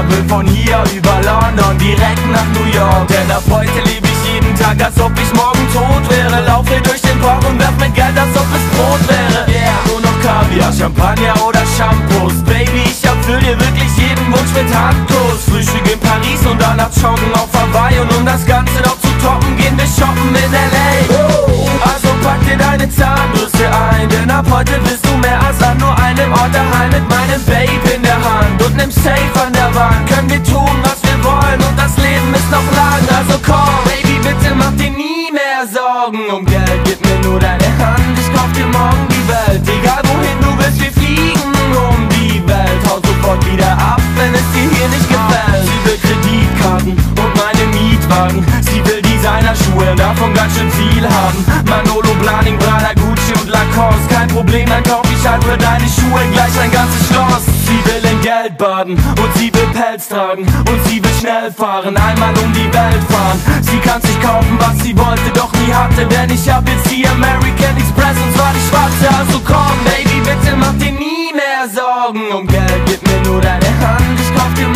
will von hier über London direkt nach New York. Denn ab heute lebe ich jeden Tag, als ob ich morgen tot wäre. Laufe durch den Park und werf mit Geld, als ob es Brot wäre. Yeah, nur noch Kaviar, Champagner oder Shampoos. Baby, ich erfüll dir wirklich jeden Wunsch mit Handkuss. Frühstück in Paris und danach joggen auf Hawaii. Und um das Ganze noch zu toppen, gehen wir shoppen in L.A. Also pack dir deine Zahnbürste ein, denn ab heute bist du mehr als an nur einem Ort daheim. Mit meinem Babe in der Hand und nem Safe an der Wand können wir tun, was wir wollen, und das Leben ist noch lang. Also komm, Baby, bitte mach dir nie mehr Sorgen um Geld. Gib mir nur deine Hand, ich kauf dir morgen die Welt. Egal wohin du willst, wir fliegen um die Welt. Hau sofort wieder ab, wenn es dir hier nicht gefällt. Sie will Kreditkarten und meine Mietwagen. Sie will Designerschuhe, davon ganz schön viel haben. Manolo, Blahnik, Prada, Gucci und Lacoste. Kein Problem, dann kauf ich halt für deine Schuhe gleich ein ganzes Schloss. Sie will in Geld baden und sie will Pelz tragen und sie will schnell fahren, einmal um die Welt fahren. Sie kann sich kaufen, was sie wollte, doch nie hatte, denn ich hab jetzt die American Express und zwar die schwarze. Also komm, Baby, bitte mach dir nie mehr Sorgen um Geld. Gib mir nur deine Hand, ich kauf dir